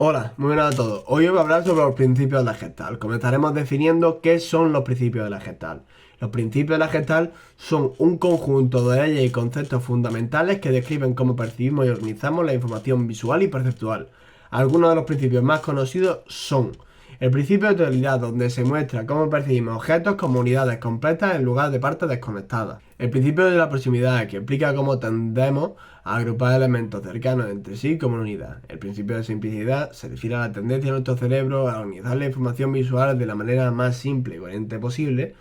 Hola, muy buenas a todos. Hoy os voy a hablar sobre los principios de la Gestalt. Comenzaremos definiendo qué son los principios de la Gestalt. Los principios de la Gestalt son un conjunto de leyes y conceptos fundamentales que describen cómo percibimos y organizamos la información visual y perceptual. Algunos de los principios más conocidos son el principio de totalidad, donde se muestra cómo percibimos objetos como unidades completas en lugar de partes desconectadas. El principio de la proximidad, que explica cómo tendemos a agrupar elementos cercanos entre sí como una unidad. El principio de simplicidad se refiere a la tendencia de nuestro cerebro a organizar la información visual de la manera más simple y coherente posible.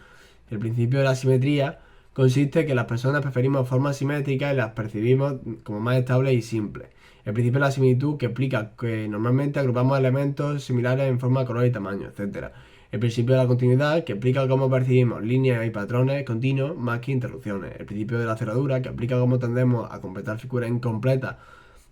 El principio de la simetría consiste en que las personas preferimos formas simétricas y las percibimos como más estables y simples. El principio de la similitud, que explica que normalmente agrupamos elementos similares en forma, color y tamaño, etc. El principio de la continuidad, que explica cómo percibimos líneas y patrones continuos más que interrupciones. El principio de la cerradura, que explica cómo tendemos a completar figuras incompletas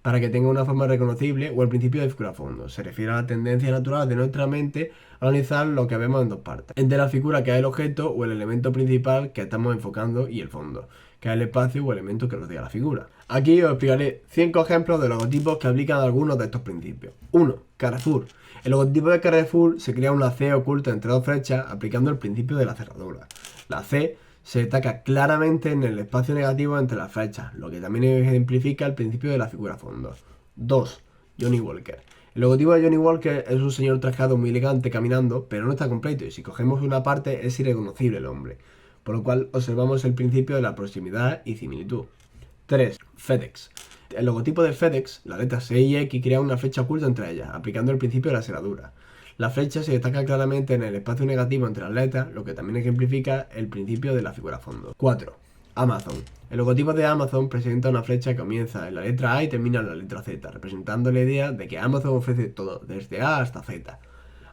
para que tenga una forma reconocible. O el principio de figura a fondo, se refiere a la tendencia natural de nuestra mente a organizar lo que vemos en dos partes: entre la figura, que es el objeto o el elemento principal que estamos enfocando, y el fondo, que es el espacio o elemento que rodea la figura. Aquí os explicaré 5 ejemplos de logotipos que aplican algunos de estos principios. 1. Carrefour. El logotipo de Carrefour se crea una C oculta entre dos flechas aplicando el principio de la cerradura. La C se destaca claramente en el espacio negativo entre las flechas, lo que también ejemplifica el principio de la figura a fondo. 2. Johnny Walker. El logotipo de Johnny Walker es un señor trajado muy elegante caminando, pero no está completo, y si cogemos una parte es irreconocible el hombre, por lo cual observamos el principio de la proximidad y similitud. 3. FedEx. El logotipo de FedEx, la letra C y X, crea una flecha oculta entre ellas, aplicando el principio de la cerradura. La flecha se destaca claramente en el espacio negativo entre las letras, lo que también ejemplifica el principio de la figura a fondo. 4. Amazon. El logotipo de Amazon presenta una flecha que comienza en la letra A y termina en la letra Z, representando la idea de que Amazon ofrece todo, desde A hasta Z,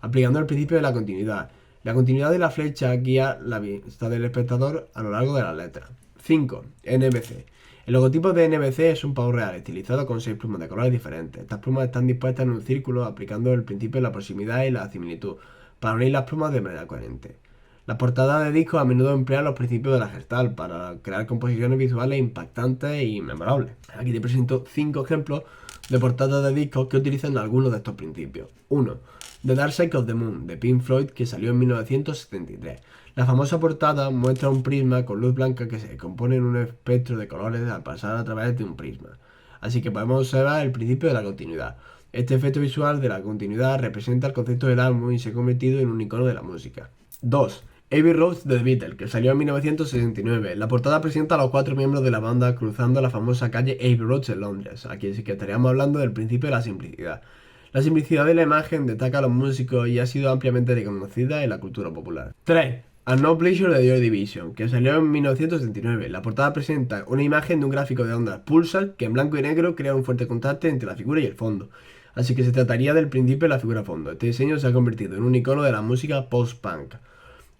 aplicando el principio de la continuidad. La continuidad de la flecha guía la vista del espectador a lo largo de las letras. 5. NBC. El logotipo de NBC es un pavo real estilizado con 6 plumas de colores diferentes. Estas plumas están dispuestas en un círculo aplicando el principio de la proximidad y la similitud para unir las plumas de manera coherente. Las portadas de discos a menudo emplean los principios de la Gestalt para crear composiciones visuales impactantes y memorables. Aquí te presento 5 ejemplos de portadas de discos que utilizan algunos de estos principios. 1. The Dark Side of the Moon, de Pink Floyd, que salió en 1973. La famosa portada muestra un prisma con luz blanca que se compone en un espectro de colores al pasar a través de un prisma. Así que podemos observar el principio de la continuidad. Este efecto visual de la continuidad representa el concepto del álbum y se ha convertido en un icono de la música. 2. Abbey Road de The Beatles, que salió en 1969. La portada presenta a los 4 miembros de la banda cruzando la famosa calle Abbey Road en Londres. Aquí sí que estaríamos hablando del principio de la simplicidad. La simplicidad de la imagen destaca a los músicos y ha sido ampliamente reconocida en la cultura popular. 3. A No Pleasure de Joy Division, que salió en 1979. La portada presenta una imagen de un gráfico de ondas pulsar que en blanco y negro crea un fuerte contraste entre la figura y el fondo. Así que se trataría del principio de la figura a fondo. Este diseño se ha convertido en un icono de la música post-punk.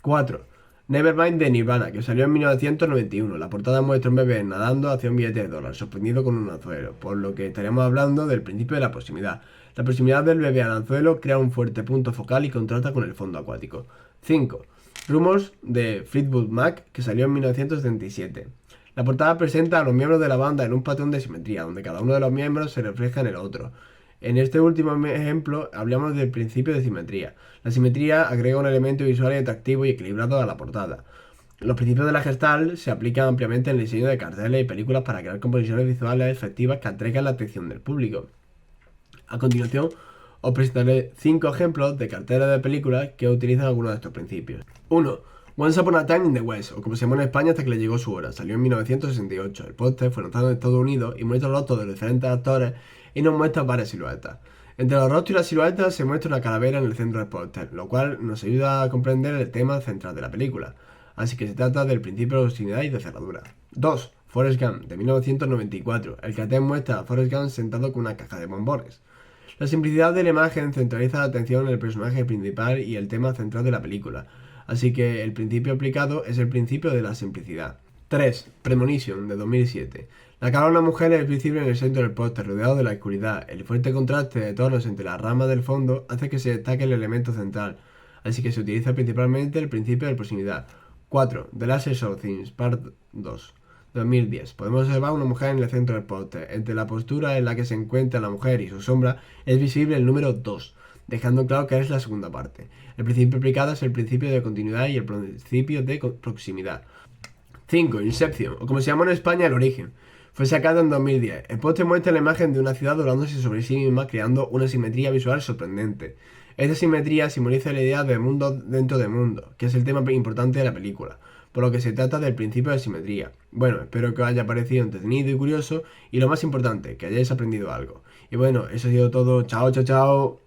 4. Nevermind de Nirvana, que salió en 1991. La portada muestra un bebé nadando hacia un billete de dólar, sorprendido con un anzuelo, por lo que estaríamos hablando del principio de la proximidad. La proximidad del bebé al anzuelo crea un fuerte punto focal y contrasta con el fondo acuático. 5. Rumors de Fleetwood Mac, que salió en 1977. La portada presenta a los miembros de la banda en un patrón de simetría, donde cada uno de los miembros se refleja en el otro. En este último ejemplo hablamos del principio de simetría. La simetría agrega un elemento visual y atractivo y equilibrado a la portada. Los principios de la Gestalt se aplican ampliamente en el diseño de carteles y películas para crear composiciones visuales efectivas que atraigan la atención del público. A continuación, os presentaré 5 ejemplos de carteles de películas que utilizan algunos de estos principios. 1. Once Upon a Time in the West, o como se llamó en España hasta que le llegó su hora. Salió en 1968. El póster fue lanzado en Estados Unidos y muestra los rostros de los diferentes actores y nos muestra varias siluetas. Entre los rostros y las siluetas se muestra una calavera en el centro del póster, lo cual nos ayuda a comprender el tema central de la película. Así que se trata del principio de proximidad y de cerradura. 2. Forrest Gump, de 1994. El cartel muestra a Forrest Gump sentado con una caja de bombones. La simplicidad de la imagen centraliza la atención en el personaje principal y el tema central de la película, así que el principio aplicado es el principio de la simplicidad. 3. Premonition, de 2007. La cara de una mujer es visible en el centro del póster, rodeado de la oscuridad. El fuerte contraste de tonos entre las ramas del fondo hace que se destaque el elemento central, así que se utiliza principalmente el principio de proximidad. 4. The Last of Things, Part 2. 2010. Podemos observar una mujer en el centro del póster. Entre la postura en la que se encuentra la mujer y su sombra es visible el número 2, dejando claro que es la segunda parte. El principio aplicado es el principio de continuidad y el principio de proximidad. 5. Inception, o como se llama en España, El Origen. Fue sacado en 2010. El póster muestra la imagen de una ciudad doblándose sobre sí misma, creando una simetría visual sorprendente. Esta simetría simboliza la idea de mundo dentro de mundo, que es el tema importante de la película, por lo que se trata del principio de simetría. Bueno, espero que os haya parecido entretenido y curioso, y lo más importante, que hayáis aprendido algo. Y bueno, eso ha sido todo. Chao, chao, chao.